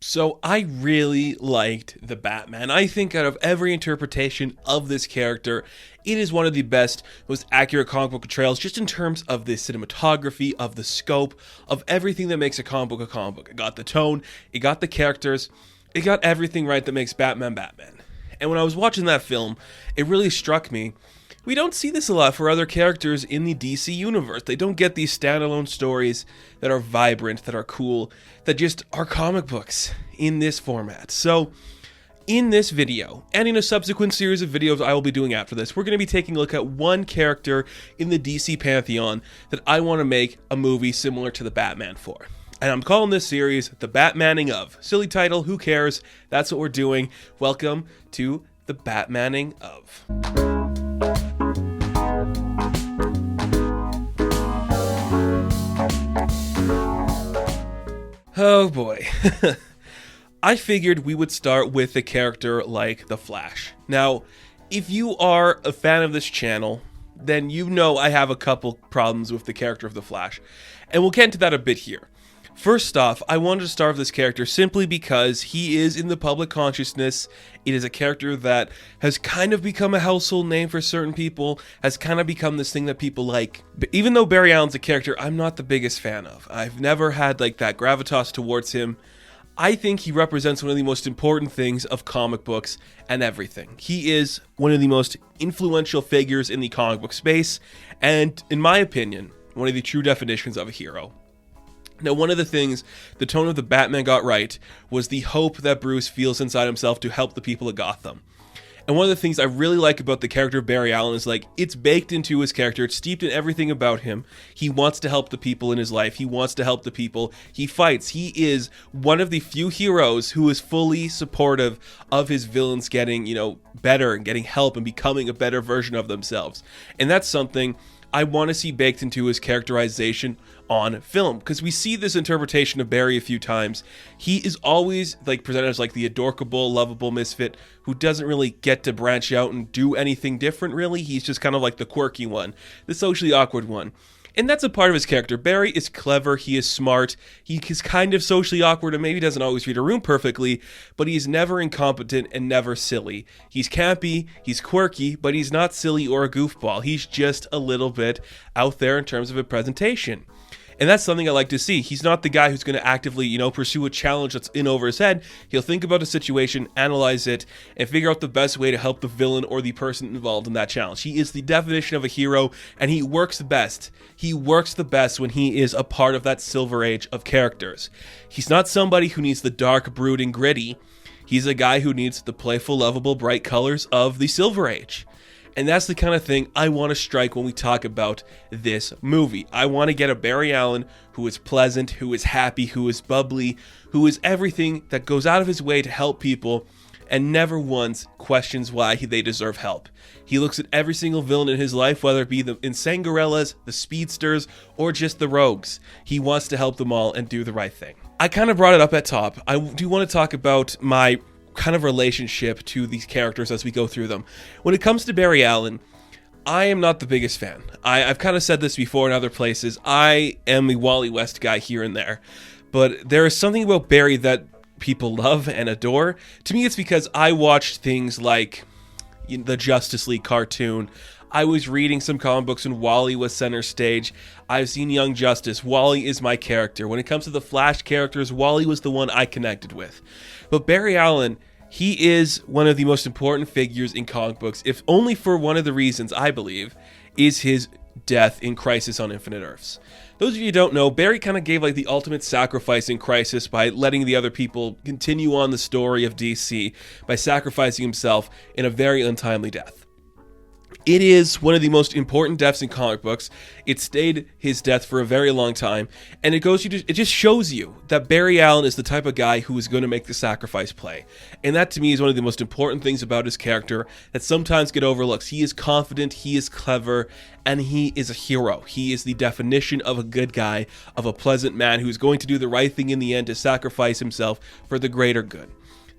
So I really liked the Batman. I think out of every interpretation of this character, it is one of the best, most accurate comic book portrayals, just in terms of the cinematography, of the scope, of everything that makes a comic book a comic book. It got the tone, it got the characters, it got everything right that makes Batman Batman. And when I was watching that film, it really struck me. We don't see this a lot for other characters in the DC universe. They don't get these standalone stories that are vibrant, that are cool, that just are comic books in this format. So, in this video, and in a subsequent series of videos I will be doing after this, we're going to be taking a look at one character in the DC Pantheon that I want to make a movie similar to the Batman for. And I'm calling this series The Batmaning of. Silly title, who cares? That's what we're doing. Welcome to The Batmaning of. Oh boy. I figured we would start with a character like the Flash. Now, if you are a fan of this channel, then you know I have a couple problems with the character of the Flash. And we'll get into that a bit here. First off, I wanted to start with this character simply because he is in the public consciousness. It is a character that has kind of become a household name for certain people, has kind of become this thing that people like. But even though Barry Allen's a character I'm not the biggest fan of, I've never had like that gravitas towards him. I think he represents one of the most important things of comic books and everything. He is one of the most influential figures in the comic book space, and in my opinion, one of the true definitions of a hero. Now, one of the things the tone of the Batman got right was the hope that Bruce feels inside himself to help the people of Gotham. And one of the things I really like about the character of Barry Allen is like, it's baked into his character, it's steeped in everything about him. He wants to help the people in his life, he wants to help the people, he fights. He is one of the few heroes who is fully supportive of his villains getting, better and getting help and becoming a better version of themselves. And that's something I want to see baked into his characterization on film, because we see this interpretation of Barry a few times. He is always like presented as like the adorable, lovable misfit who doesn't really get to branch out and do anything different really. He's just kind of like the quirky one, the socially awkward one. And that's a part of his character. Barry is clever, he is smart, he is kind of socially awkward and maybe doesn't always read a room perfectly, but he's never incompetent and never silly. He's campy, he's quirky, but he's not silly or a goofball. He's just a little bit out there in terms of a presentation. And that's something I like to see. He's not the guy who's going to actively, pursue a challenge that's in over his head. He'll think about a situation, analyze it, and figure out the best way to help the villain or the person involved in that challenge. He is the definition of a hero, and he works best. He works the best when he is a part of that Silver Age of characters. He's not somebody who needs the dark, brooding, gritty. He's a guy who needs the playful, lovable, bright colors of the Silver Age. And that's the kind of thing I want to strike when we talk about this movie. I want to get a Barry Allen who is pleasant, who is happy, who is bubbly, who is everything that goes out of his way to help people and never once questions why they deserve help. He looks at every single villain in his life, whether it be the insane gorillas, the speedsters, or just the rogues. He wants to help them all and do the right thing. I kind of brought it up at top. I do want to talk about my kind of relationship to these characters as we go through them. When it comes to Barry Allen, I am not the biggest fan. I've kind of said this before in other places. I am a Wally West guy here and there. But there is something about Barry that people love and adore. To me, it's because I watched things like the Justice League cartoon. I was reading some comic books when Wally was center stage. I've seen Young Justice. Wally is my character. When it comes to the Flash characters, Wally was the one I connected with. But Barry Allen, he is one of the most important figures in comic books, if only for one of the reasons, I believe, is his death in Crisis on Infinite Earths. Those of you who don't know, Barry kind of gave like the ultimate sacrifice in Crisis by letting the other people continue on the story of DC by sacrificing himself in a very untimely death. It is one of the most important deaths in comic books. It stayed his death for a very long time, and it just shows you that Barry Allen is the type of guy who is going to make the sacrifice play. And that to me is one of the most important things about his character that sometimes get overlooked. He is confident, he is clever, and he is a hero. He is the definition of a good guy, of a pleasant man who's going to do the right thing in the end to sacrifice himself for the greater good.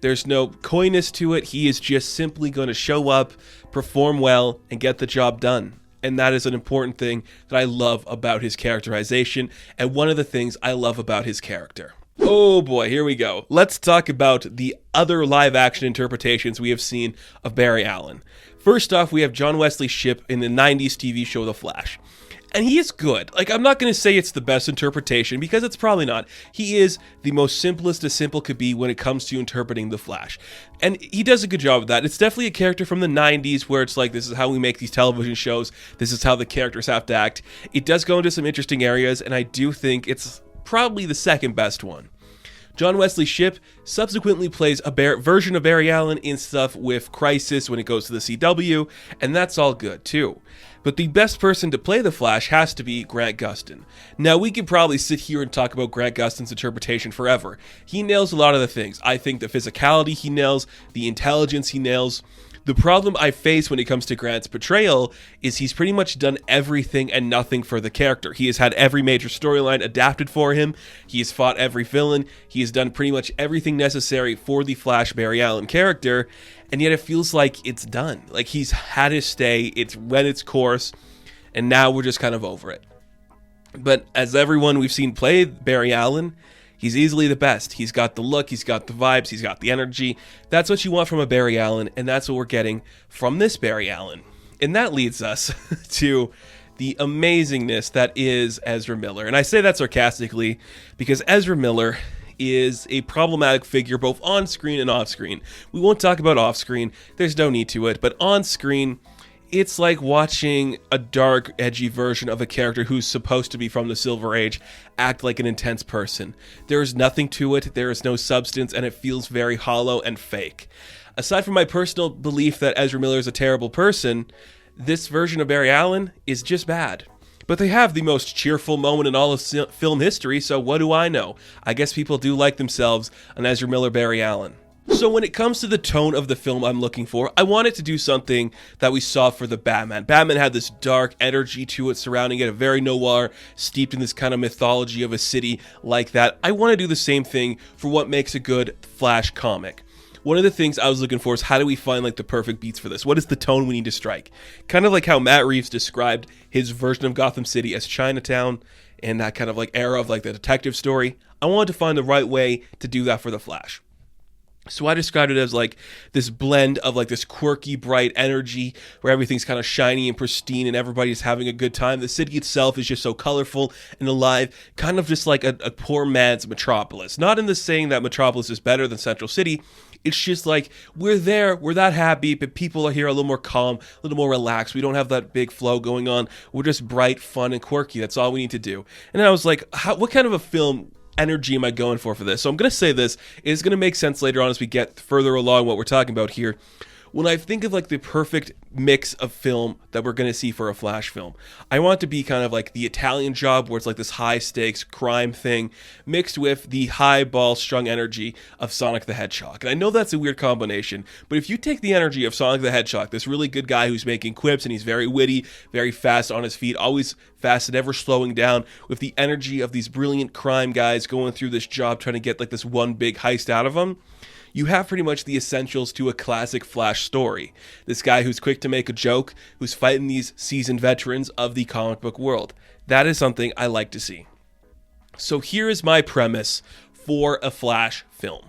There's no coyness to it. He is just simply going to show up, perform well, and get the job done. And that is an important thing that I love about his characterization, and one of the things I love about his character. Oh boy, here we go. Let's talk about the other live-action interpretations we have seen of Barry Allen. First off, we have John Wesley Shipp in the 90s TV show The Flash. And he is good. Like, I'm not going to say it's the best interpretation, because it's probably not. He is the most simplest a simple could be when it comes to interpreting the Flash. And he does a good job of that. It's definitely a character from the 90s where it's like, this is how we make these television shows. This is how the characters have to act. It does go into some interesting areas, and I do think it's probably the second best one. John Wesley Shipp subsequently plays a version of Barry Allen in stuff with Crisis when it goes to the CW, and that's all good too. But the best person to play the Flash has to be Grant Gustin. Now, we could probably sit here and talk about Grant Gustin's interpretation forever. He nails a lot of the things. I think the physicality he nails, the intelligence he nails. The problem I face when it comes to Grant's portrayal is he's pretty much done everything and nothing for the character. He has had every major storyline adapted for him. He has fought every villain. He has done pretty much everything necessary for the Flash Barry Allen character, and yet it feels like it's done. Like, he's had his stay, it's run its course, and now we're just kind of over it. But as everyone we've seen play Barry Allen, he's easily the best. He's got the look, he's got the vibes, he's got the energy. That's what you want from a Barry Allen, and that's what we're getting from this Barry Allen. And that leads us to the amazingness that is Ezra Miller. And I say that sarcastically because Ezra Miller is a problematic figure both on screen and off screen. We won't talk about off screen, there's no need to it, but on screen, it's like watching a dark, edgy version of a character who's supposed to be from the Silver Age act like an intense person. There is nothing to it, there is no substance, and it feels very hollow and fake. Aside from my personal belief that Ezra Miller is a terrible person, this version of Barry Allen is just bad. But they have the most cheerful moment in all of film history, so what do I know? I guess people do like themselves an Ezra Miller Barry Allen. So when it comes to the tone of the film I'm looking for, I want it to do something that we saw for the Batman. Batman had this dark energy to it surrounding it, a very noir, steeped in this kind of mythology of a city like that. I want to do the same thing for what makes a good Flash comic. One of the things I was looking for is how do we find like the perfect beats for this? What is the tone we need to strike? Kind of like how Matt Reeves described his version of Gotham City as Chinatown and that kind of like era of like the detective story. I wanted to find the right way to do that for the Flash. So I described it as like this blend of like this quirky, bright energy where everything's kind of shiny and pristine and everybody's having a good time. The city itself is just so colorful and alive, kind of just like a poor man's Metropolis. Not in the saying that Metropolis is better than Central City. It's just like, we're there, we're that happy, but people are here a little more calm, a little more relaxed. We don't have that big flow going on. We're just bright, fun, and quirky. That's all we need to do. And I was like, what kind of a film energy am I going for this? So I'm going to say this. It's going to make sense later on as we get further along what we're talking about here. When I think of like the perfect mix of film that we're going to see for a Flash film, I want it to be kind of like the Italian Job where it's like this high stakes crime thing mixed with the high ball strung energy of Sonic the Hedgehog. And I know that's a weird combination, but if you take the energy of Sonic the Hedgehog, this really good guy who's making quips and he's very witty, very fast on his feet, always fast and never slowing down, with the energy of these brilliant crime guys going through this job trying to get like this one big heist out of them, you have pretty much the essentials to a classic Flash story. This guy who's quick to make a joke, who's fighting these seasoned veterans of the comic book world. That is something I like to see. So here is my premise for a Flash film.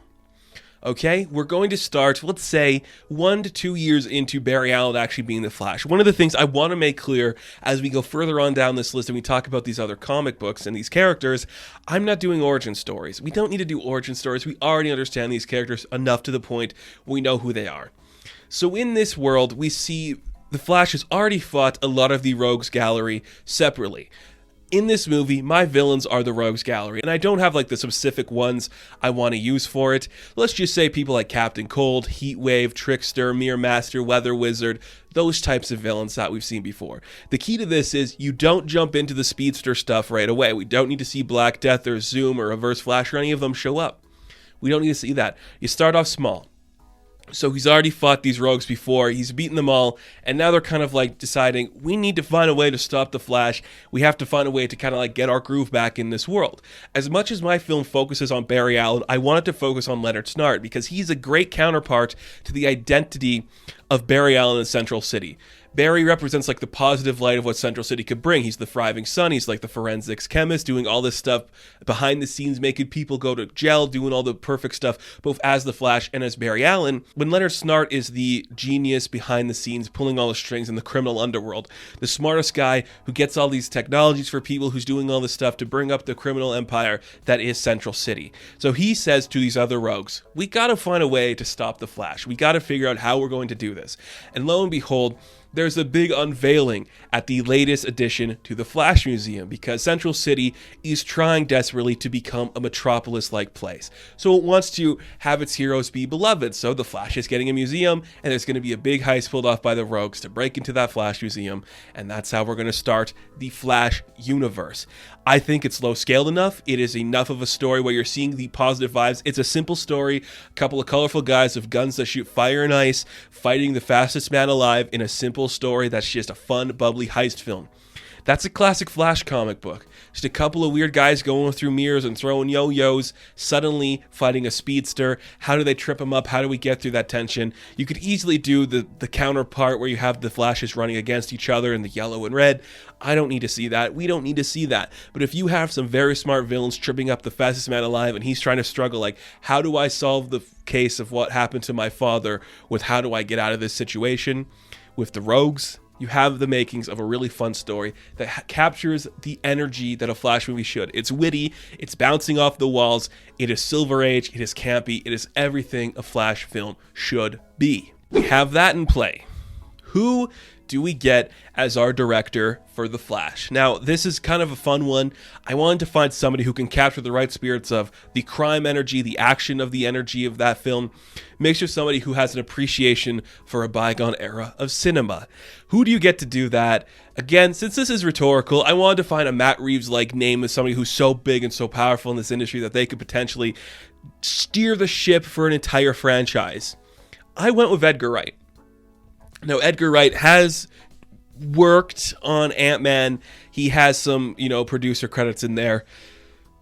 Okay, we're going to start, let's say, 1 to 2 years into Barry Allen actually being the Flash. One of the things I want to make clear as we go further on down this list and we talk about these other comic books and these characters, I'm not doing origin stories. We don't need to do origin stories. We already understand these characters enough to the point we know who they are. So in this world, we see the Flash has already fought a lot of the Rogues Gallery separately. In this movie, my villains are the Rogues Gallery, and I don't have like the specific ones I want to use for it. Let's just say people like Captain Cold, Heatwave, Trickster, Mirror Master, Weather Wizard, those types of villains that we've seen before. The key to this is you don't jump into the Speedster stuff right away. We don't need to see Black Death or Zoom or Reverse Flash or any of them show up. We don't need to see that. You start off small. So he's already fought these rogues before, he's beaten them all, and now they're kind of like deciding, we need to find a way to stop the Flash, we have to find a way to kind of like get our groove back in this world. As much as my film focuses on Barry Allen, I wanted to focus on Leonard Snart, because he's a great counterpart to the identity of Barry Allen in Central City. Barry represents like the positive light of what Central City could bring. He's the thriving son. He's like the forensics chemist doing all this stuff behind the scenes, making people go to jail, doing all the perfect stuff, both as the Flash and as Barry Allen. When Leonard Snart is the genius behind the scenes, pulling all the strings in the criminal underworld, the smartest guy who gets all these technologies for people, who's doing all this stuff to bring up the criminal empire that is Central City. So he says to these other rogues, we got to find a way to stop the Flash. We got to figure out how we're going to do this. And lo and behold, there's a big unveiling at the latest addition to the Flash Museum, because Central City is trying desperately to become a metropolis-like place. So it wants to have its heroes be beloved. So the Flash is getting a museum, and there's going to be a big heist pulled off by the rogues to break into that Flash Museum, and that's how we're going to start the Flash universe. I think it's low-scaled enough. It is enough of a story where you're seeing the positive vibes. It's a simple story, a couple of colorful guys with guns that shoot fire and ice, fighting the fastest man alive in a simple story that's just a fun, bubbly heist film. That's a classic Flash comic book. Just a couple of weird guys going through mirrors and throwing yo-yos, suddenly fighting a speedster. How do they trip him up? How do we get through that tension? You could easily do the counterpart where you have the Flashes running against each other in the yellow and red. I don't need to see that. We don't need to see that. But if you have some very smart villains tripping up the fastest man alive and he's trying to struggle, like, how do I solve the case of what happened to my father with how do I get out of this situation? With the rogues, you have the makings of a really fun story that captures the energy that a Flash movie should. It's witty, it's bouncing off the walls, it is Silver Age, it is campy, it is everything a Flash film should be. We have that in play. Who do we get as our director for The Flash? Now, this is kind of a fun one. I wanted to find somebody who can capture the right spirits of the crime energy, the action of the energy of that film. Make sure somebody who has an appreciation for a bygone era of cinema. Who do you get to do that? Again, since this is rhetorical, I wanted to find a Matt Reeves-like name as somebody who's so big and so powerful in this industry that they could potentially steer the ship for an entire franchise. I went with Edgar Wright. Now, Edgar Wright has worked on Ant-Man. He has some, producer credits in there.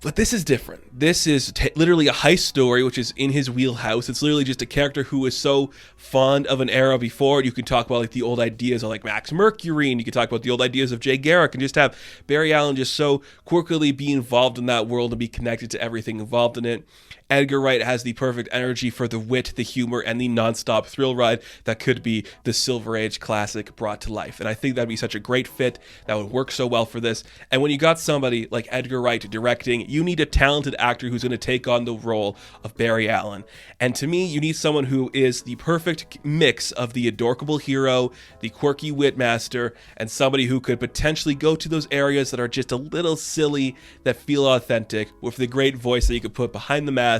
But this is different. This is literally a heist story, which is in his wheelhouse. It's literally just a character who is so fond of an era before. You can talk about like the old ideas of like Max Mercury, and you can talk about the old ideas of Jay Garrick, and just have Barry Allen just so quirkily be involved in that world and be connected to everything involved in it. Edgar Wright has the perfect energy for the wit, the humor, and the nonstop thrill ride that could be the Silver Age classic brought to life. And I think that'd be such a great fit that would work so well for this. And when you got somebody like Edgar Wright directing, you need a talented actor who's going to take on the role of Barry Allen. And to me, you need someone who is the perfect mix of the adorable hero, the quirky wit master, and somebody who could potentially go to those areas that are just a little silly, that feel authentic, with the great voice that you could put behind the mask.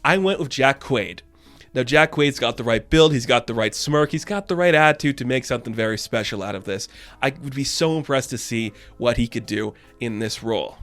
I went with Jack Quaid. Now, Jack Quaid's got the right build, he's got the right smirk, he's got the right attitude to make something very special out of this. I would be so impressed to see what he could do in this role.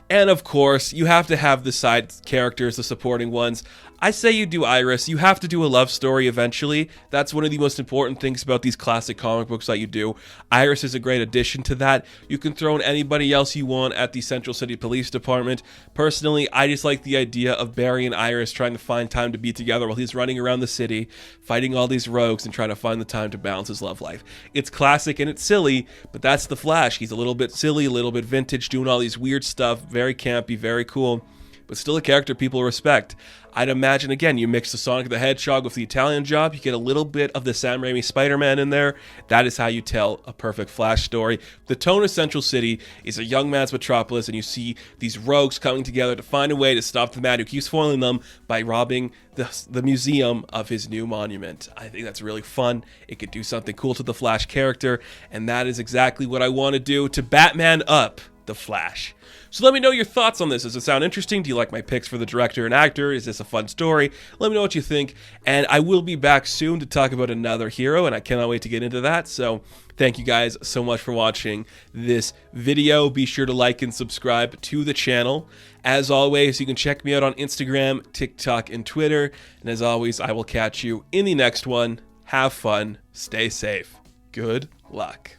And of course, you have to have the side characters, the supporting ones. I say you do Iris. You have to do a love story eventually. That's one of the most important things about these classic comic books that you do. Iris is a great addition to that. You can throw in anybody else you want at the Central City Police Department. Personally, I just like the idea of Barry and Iris trying to find time to be together while he's running around the city, fighting all these rogues and trying to find the time to balance his love life. It's classic and it's silly, but that's the Flash. He's a little bit silly, a little bit vintage, doing all these weird stuff, very campy, very cool, but still a character people respect. I'd imagine, again, you mix the Sonic the Hedgehog with the Italian Job, you get a little bit of the Sam Raimi Spider-Man in there. That is how you tell a perfect Flash story. The tone of Central City is a young man's metropolis, and you see these rogues coming together to find a way to stop the man who keeps foiling them by robbing the museum of his new monument. I think that's really fun. It could do something cool to the Flash character, and that is exactly what I want to do to Batman up the Flash. So let me know your thoughts on this. Does it sound interesting? Do you like my picks for the director and actor? Is this a fun story? Let me know what you think. And I will be back soon to talk about another hero, and I cannot wait to get into that. So thank you guys so much for watching this video. Be sure to like and subscribe to the channel. As always, you can check me out on Instagram, TikTok, and Twitter. And as always, I will catch you in the next one. Have fun. Stay safe. Good luck.